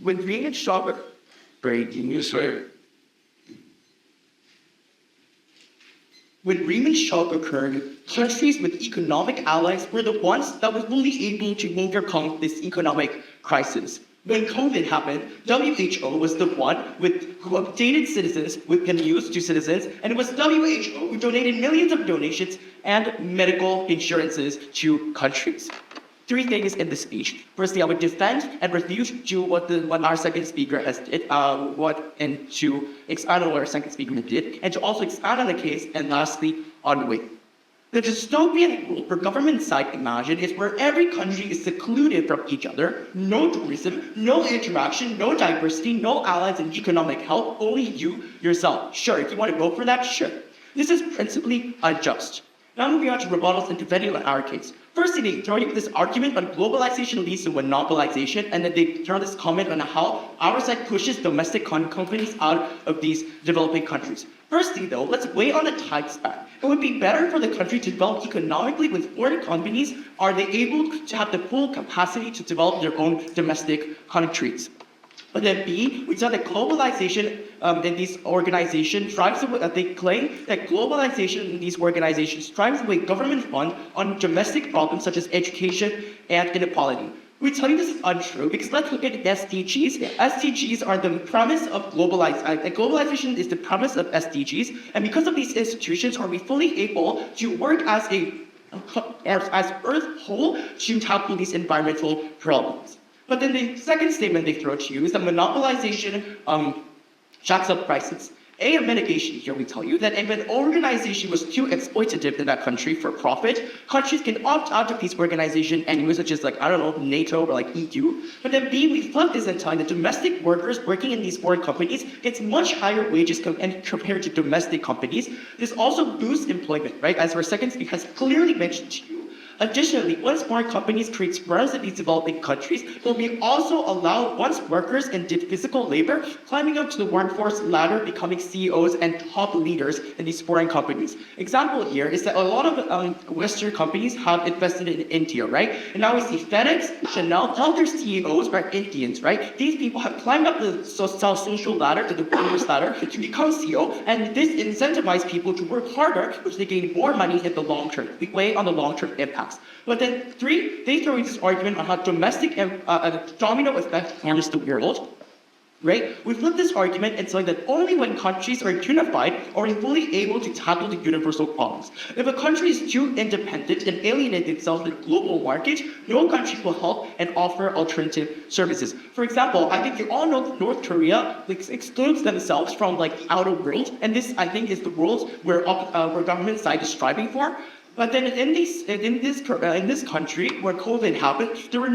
Speaker 4: When being in shock, breaking news, sir.
Speaker 6: When Lehman shock occurred, countries with economic allies were the ones that were fully able to overcome this economic crisis. When COVID happened, WHO was the one who updated citizens with the news to citizens, and it was WHO who donated millions of donations and medical insurances to countries. Three things in the speech. Firstly, I would defend and refute to what our second speaker has did, and to expand on what our second speaker did, and to also expand on the case, and lastly, on the way. The dystopian rule for government side imagine is where every country is secluded from each other, no tourism, no interaction, no diversity, no allies and economic help, only you, yourself. Sure, if you want to go for that, sure. This is principally unjust. Now moving on to rebuttals and defending on our case. Firstly, they throw you this argument on globalization leads to monopolization, and then they throw this comment on how our side pushes domestic companies out of these developing countries. Firstly, though, let's weigh on the time span. It would be better for the country to develop economically with foreign companies. Are they able to have the full capacity to develop their own domestic countries? But then B, we saw that globalization in these organizations drives away, they claim that globalization in these organizations drives away government funds on domestic problems such as education and inequality. We tell you this is untrue because let's look at SDGs. SDGs are the premise of globalization. Globalization is the premise of SDGs, and because of these institutions, are we fully able to work as a as Earth whole to tackle these environmental problems. But then the second statement they throw to you is that monopolization jacks up prices. A mitigation here, we tell you that if an organization was too exploitative in that country for profit, countries can opt out of these organizations anyways, such as like, I don't know, NATO or like EU. But then B, we flip this and tell that domestic workers working in these foreign companies gets much higher wages compared to domestic companies. This also boosts employment, right? As our second speaker has clearly mentioned to you. Additionally, once foreign companies create firms in these developing countries, they'll be also allow once workers and did physical labor climbing up to the workforce ladder, becoming CEOs and top leaders in these foreign companies. Example here is that a lot of Western companies have invested in India, right? And now we see FedEx, Chanel, all their CEOs are Indians, right? These people have climbed up the social ladder, to the workforce ladder, to become CEO, and this incentivizes people to work harder, which they gain more money in the long term, way on the long-term impact. But then three, they throw in this argument on how domestic domino effect harms the world. Right? We flip this argument and say that only when countries are unified are we fully able to tackle the universal problems. If a country is too independent and alienate itself in the global market, no country will help and offer alternative services. For example, I think you all know that North Korea excludes themselves from like outer world, and this I think is the world where government side is striving for. But then in this country where COVID happened, there were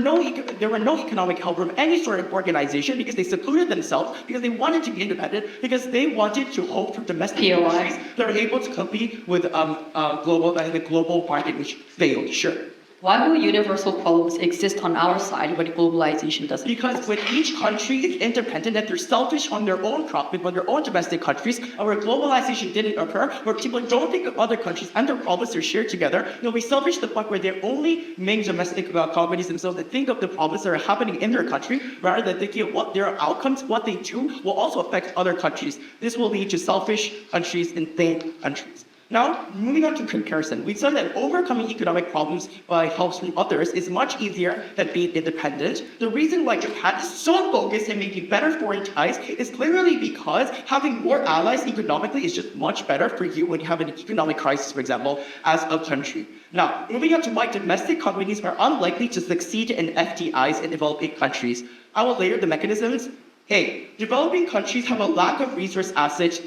Speaker 6: no economic help from any sort of organization because they secluded themselves because they wanted to be independent because they wanted to hope for domestic industries that are able to compete with the global market, which failed. Sure.
Speaker 1: Why will universal problems exist on our side when globalization doesn't?
Speaker 6: Because when each country is independent and they're selfish on their own profit, on their own domestic countries, and where globalization didn't occur, where people don't think of other countries and their problems are shared together, they'll be selfish to the point where they're only main domestic companies themselves that think of the problems that are happening in their country, rather than thinking of what their outcomes, what they do, will also affect other countries. This will lead to selfish countries and thin countries. Now, moving on to comparison, we saw that overcoming economic problems by help from others is much easier than being independent. The reason why Japan is so focused on making better foreign ties is clearly because having more allies economically is just much better for you when you have an economic crisis, for example, as a country. Now, moving on to why domestic companies are unlikely to succeed in FDIs in developing countries. I will layer the mechanisms. Hey, developing countries have a lack of resource assets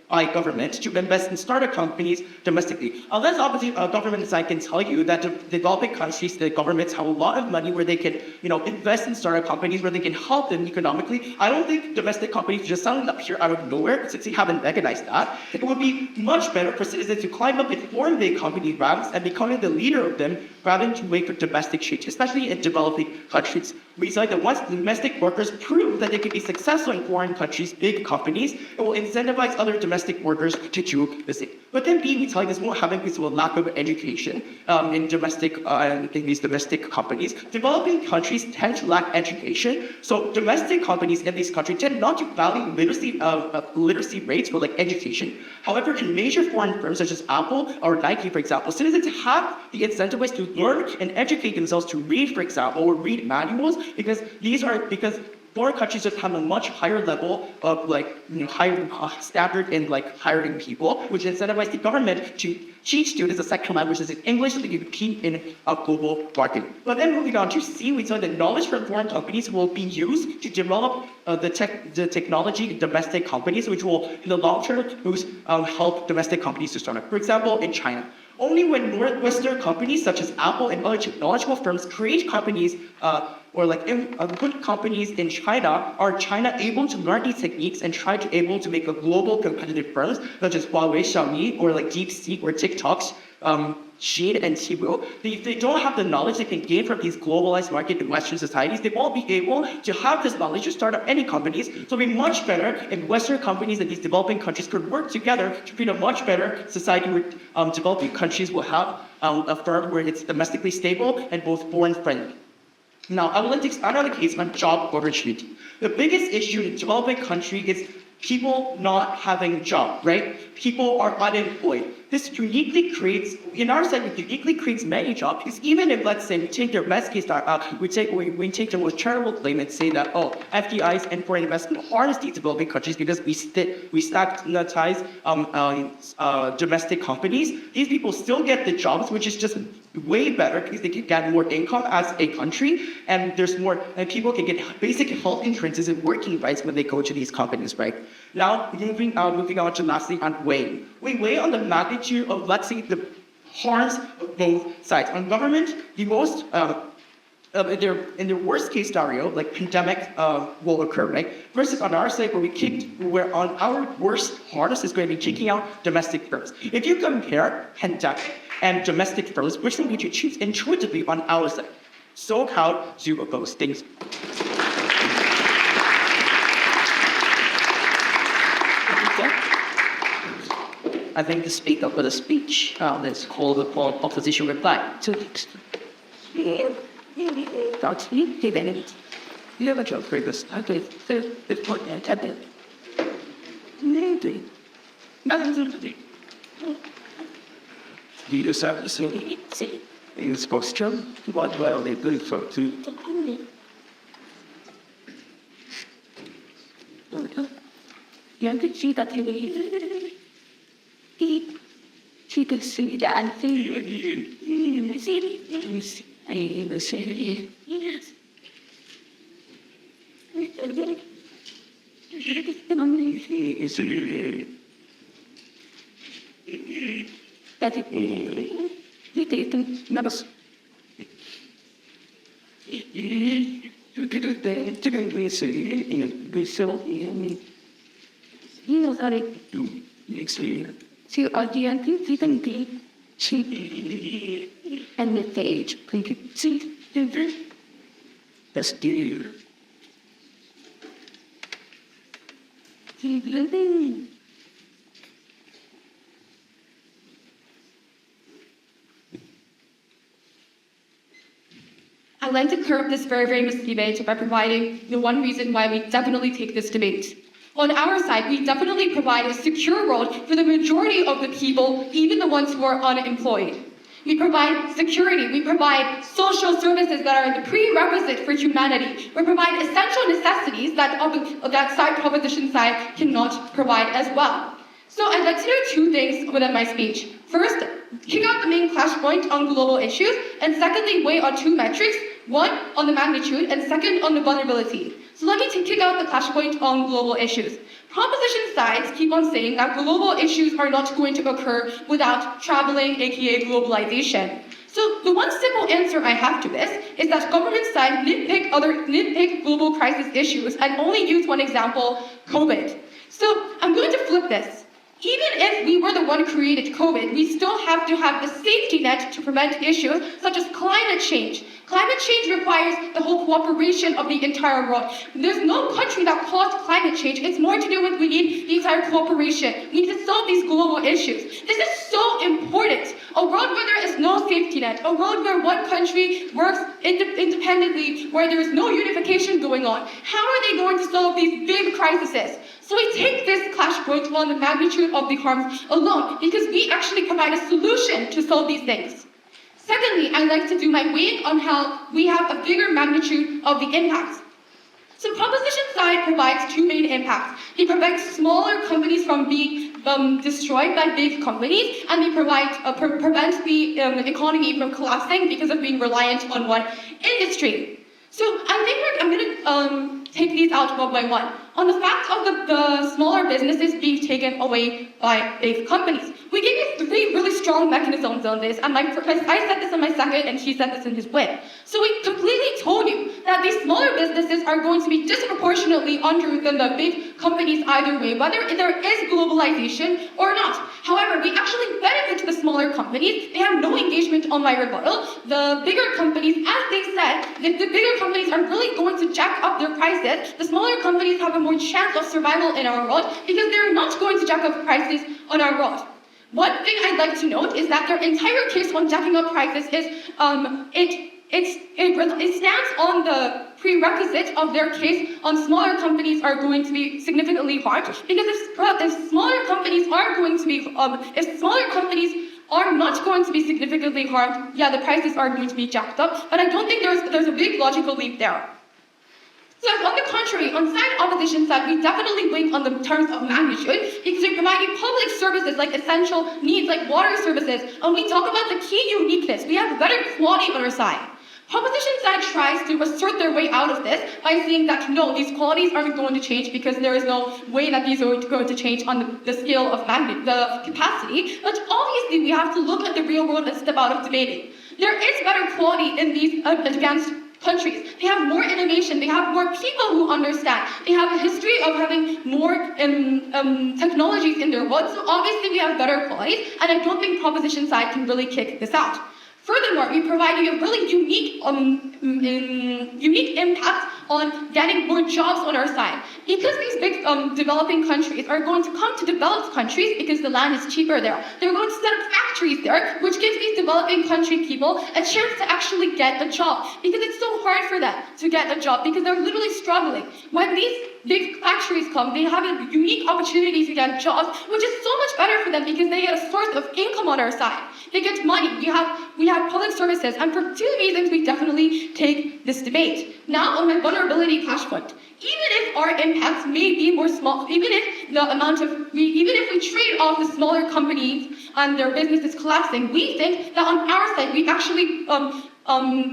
Speaker 6: by government to invest in startup companies domestically. Unless obviously government side can tell you that the developing countries, the governments have a lot of money where they can, invest in startup companies where they can help them economically. I don't think domestic companies just sound up here out of nowhere since they haven't recognized that. It would be much better for citizens to climb up and form big company ranks and becoming the leader of them rather than to wait for domestic change, especially in developing countries. We saw that once domestic workers prove that they can be successful in foreign countries, big companies, it will incentivize other domestic workers to do the same. But then B, we tell you this won't happen because of a lack of education in these domestic companies. Developing countries tend to lack education, so domestic companies in these countries tend not to value literacy rates for like education. However, in major foreign firms such as Apple or Nike, for example, citizens have the incentive to learn and educate themselves to read, for example, or read manuals because foreign countries just have a much higher level of higher standard in hiring people, which incentivize the government to teach students a second language such as English so they can compete in a global market. But then moving on to C, we saw that knowledge from foreign companies will be used to develop the technology in domestic companies, which will in the long term help domestic companies to start up. For example, in China. Only when Western companies such as Apple and other technological firms create companies put companies in China, are China able to learn these techniques and try to able to make a global competitive firms such as Huawei, Xiaomi, or DeepSeek or TikTok's Shein and Temu. They don't have the knowledge they can gain from these globalized market in Western societies. They won't be able to have this knowledge to start up any companies. So it'd be much better if Western companies in these developing countries could work together to create a much better society where developing countries will have a firm where it's domestically stable and both foreign friendly. Now, I would like to expand on the case on job opportunity. The biggest issue in developing country is people not having a job, right? People are unemployed. This uniquely creates, in our side, it uniquely creates many jobs. Because even if, let's say, we take their best case, we take the most charitable claim and say that, FDIs and foreign investment harness these developing countries because we stigmatize domestic companies. These people still get the jobs, which is just way better because they can get more income as a country, and there's more, and people can get basic health insurances and working rights when they go to these companies, right? Now, moving on to lastly on weighing. We weigh on the magnitude of, let's say, the harms of both sides. On government, the most, in their worst case scenario, like pandemic will occur, right? Versus on our side, where on our worst hardest is going to be kicking out domestic firms. If you compare pandemic and domestic firms, which one would you choose intuitively on our side? So how do you oppose things?
Speaker 2: I think the speaker for the speech, let's call the opposition reply. That's it. You have a job for this. Okay, this point and tap it.
Speaker 4: You just have to say, it's question, what will they do for two?
Speaker 5: You can see that she could see that to audience and the stage.
Speaker 2: Let's do.
Speaker 1: I'd like to curb this very, very messy debate by providing the one reason why we definitely take this debate. On our side, we definitely provide a secure world for the majority of the people, even the ones who are unemployed. We provide security, we provide social services that are the prerequisite for humanity. We provide essential necessities that side proposition side cannot provide as well. So I'd like to do two things within my speech. First, kick out the main clash point on global issues, and secondly, weigh on two metrics, one on the magnitude, and second on the vulnerability. So let me kick out the clash point on global issues. Proposition sides keep on saying that global issues are not going to occur without traveling, aka globalization. So the one simple answer I have to this is that government side nitpick global crisis issues and only use one example, COVID. So I'm going to flip this. Even if we were the one who created COVID, we still have to have a safety net to prevent issues such as climate change. Climate change requires the whole cooperation of the entire world. There's no country that caused climate change. It's more to do with we need the entire cooperation. We need to solve these global issues. This is so important. A world where there is no safety net, a world where one country works independently, where there is no unification going on. How are they going to solve these big crises? So we take this clash point on the magnitude of the harms alone because we actually provide a solution to solve these things. Secondly, I'd like to do my weighing on how we have a bigger magnitude of the impacts. So proposition side provides two main impacts. It prevents smaller companies from being destroyed by big companies, and they prevent the economy from collapsing because of being reliant on one industry. So I think I'm going to take these out one by one. On the fact of the smaller businesses being taken away by big companies, we gave you three really strong mechanisms on this, and I said this in my second, and he said this in his win. So we completely told you that these smaller businesses are going to be disproportionately under than the big companies either way, whether there is globalization or not. However, we actually benefit the smaller companies. They have no engagement on my rebuttal. The bigger companies, as they said, the bigger companies are really going to jack up their prices. The smaller companies have a more chance of survival in our world because they're not going to jack up prices on our world. One thing I'd like to note is that their entire case on jacking up prices is
Speaker 3: it stands on the prerequisite of their case on smaller companies are going to be significantly harmed, because if smaller companies aren't going to be, if smaller companies are not going to be significantly harmed, yeah, the prices are going to be jacked up, but I don't think there's a big logical leap there. So on the contrary, on side opposition side, we definitely win on the terms of magnitude, because we're providing public services like essential needs like water services, and we talk about the key uniqueness. We have better quality on our side. Proposition side tries to assert their way out of this by saying that no, these qualities aren't going to change because there is no way that these are going to change on the scale of the capacity. But obviously we have to look at the real world and step out of debating. There is better quality in these advanced countries. They have more innovation. They have more people who understand. They have a history of having more technologies in their world. So obviously we have better qualities, and I don't think proposition side can really kick this out. Furthermore, we provide you a really unique impact on getting more jobs on our side. Because these big developing countries are going to come to developed countries because the land is cheaper there. They're going to set up factories there, which gives these developing country people a chance to actually get a job. Because it's so hard for them to get a job because they're literally struggling. When these big factories come, they have a unique opportunity to get jobs, which is so much better for them because they get a source of income on our side. They get money. We have public services, and for two reasons we definitely take this debate. Now on my vulnerability flashpoint, even if our impacts may be more small, even if we trade off the smaller companies and their business is collapsing, we think that on our side we actually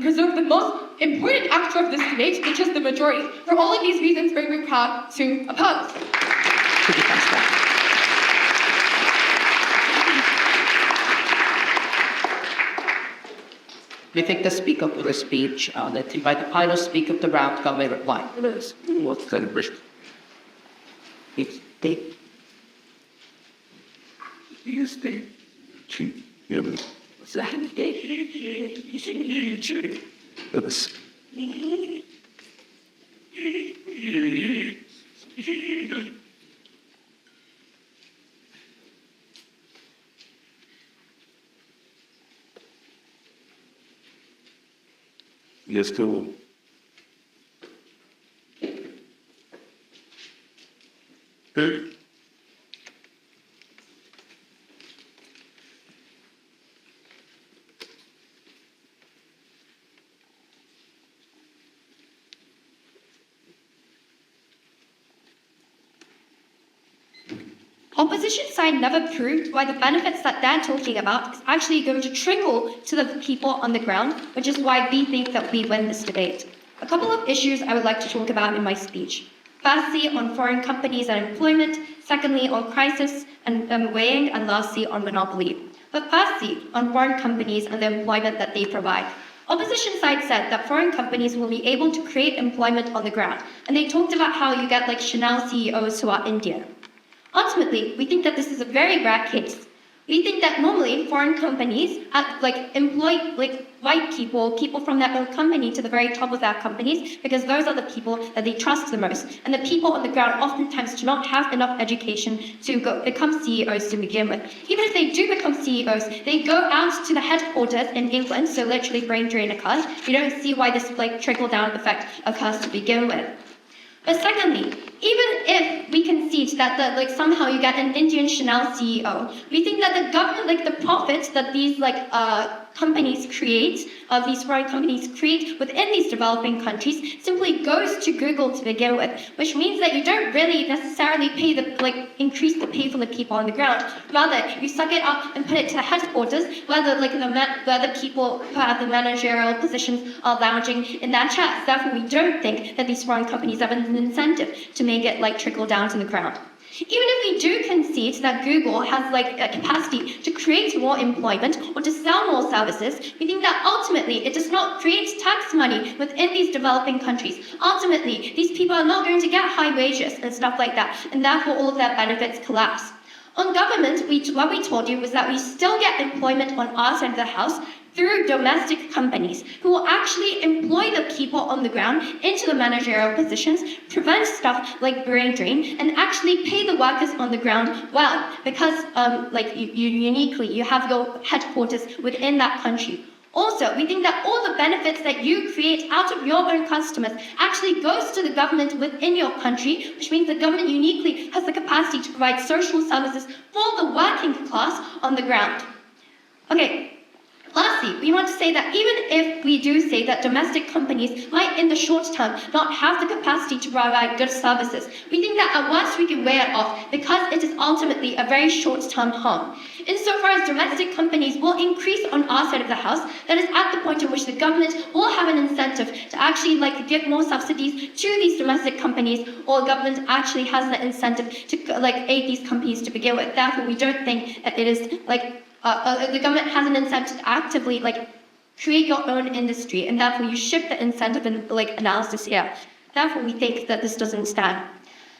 Speaker 3: preserve the most important actor of this debate, which is the majority. For all of these reasons, we're very proud to oppose.
Speaker 2: We take the speaker for the speech. Let's invite the final speaker of the round to come and reply.
Speaker 4: What celebration?
Speaker 2: It's the
Speaker 4: You stay. Yes. Yes, go. Hey.
Speaker 5: Opposition side never proved why the benefits that they're talking about is actually going to trickle to the people on the ground, which is why we think that we win this debate. A couple of issues I would like to talk about in my speech. Firstly, on foreign companies and employment. Secondly, on crisis and weighing. And lastly, on monopoly. But firstly, on foreign companies and the employment that they provide. Opposition side said that foreign companies will be able to create employment on the ground. And they talked about how you get like Chanel CEOs who are Indian. Ultimately, we think that this is a very rare case. We think that normally foreign companies employ white people from their own company to the very top of their companies, because those are the people that they trust the most. And the people on the ground oftentimes do not have enough education to become CEOs to begin with. Even if they do become CEOs, they go out to the headquarters in England, so literally brain drain occurs. You don't see why this trickle down effect occurs to begin with. But secondly, even if we concede that somehow you get an Indian Chanel CEO, we think that the government, the profits that these companies create, these foreign companies create within these developing countries, simply goes to Google to begin with, which means that you don't really necessarily pay increase the pay for the people on the ground. Rather, you suck it up and put it to the headquarters, where the people who have the managerial positions are lounging in their chairs. Therefore, we don't think that these foreign companies have an incentive to make it trickle down to the ground. Even if we do concede that Google has a capacity to create more employment or to sell more services, we think that ultimately it does not create tax money within these developing countries. Ultimately, these people are not going to get high wages and stuff like that, and therefore all of their benefits collapse. On government, what we told you was that we still get employment on our side of the house through domestic companies who will actually employ the people on the ground into the managerial positions, prevent stuff like brain drain, and actually pay the workers on the ground well, because you have your headquarters within that country. Also, we think that all the benefits that you create out of your own customers actually goes to the government within your country, which means the government uniquely has the capacity to provide social services for the working class on the ground. Okay. Lastly, we want to say that even if we do say that domestic companies might in the short term not have the capacity to provide good services, we think that at worst we can weigh it off because it is ultimately a very short-term harm. Insofar as domestic companies will increase on our side of the house, that is at the point in which the government will have an incentive to actually give more subsidies to these domestic companies, or the government actually has the incentive to aid these companies to begin with. Therefore, we don't think that it is the government has an incentive to actively create your own industry, and therefore you shift the incentive and analysis here. Therefore, we think that this doesn't stand.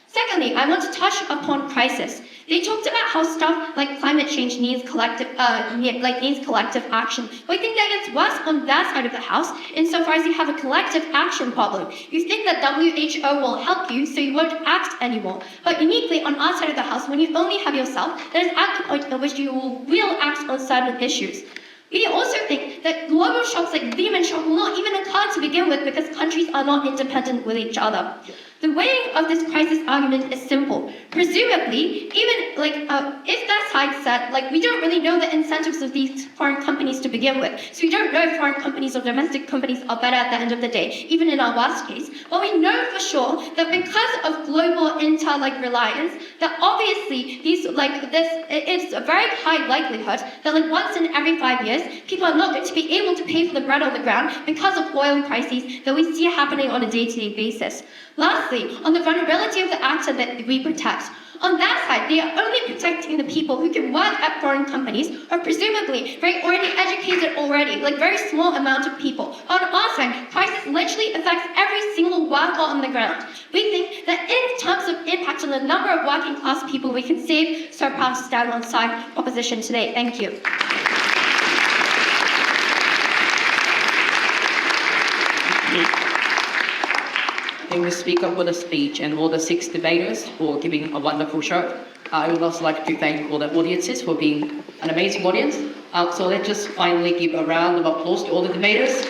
Speaker 5: Secondly, I want to touch upon crisis. They talked about how stuff like climate change needs collective action. But I think that gets worse on that side of the house, insofar as you have a collective action problem. You think that WHO will help you, so you won't act anymore. But uniquely on our side of the house, when you only have yourself, that is at the point at which you will act on certain issues. We also think that global shocks like Lehman shock will not even occur to begin with because countries are not independent with each other. The weighing of this crisis argument is simple. Presumably, even if that side said, we don't really know the incentives of these foreign companies to begin with, so we don't know if foreign companies or domestic companies are better at the end of the day, even in our worst case. But we know for sure that because of global reliance, that obviously it's a very high likelihood that once in every 5 years, people are not going to be able to pay for the bread on the ground because of oil crises that we see happening on a day-to-day basis. Lastly, on the vulnerability of the actor that we protect. On that side, they are only protecting the people who can work at foreign companies, or presumably already educated very small amount of people. On our side, crisis literally affects every single worker on the ground. We think that in terms of impact on the number of working class people we can save, so proud to stand on side opposition today. Thank you.
Speaker 2: Thank the speaker for the speech and all the 6 debaters for giving a wonderful show. I would also like to thank all the audiences for being an amazing audience. So let's just finally give a round of applause to all the debaters.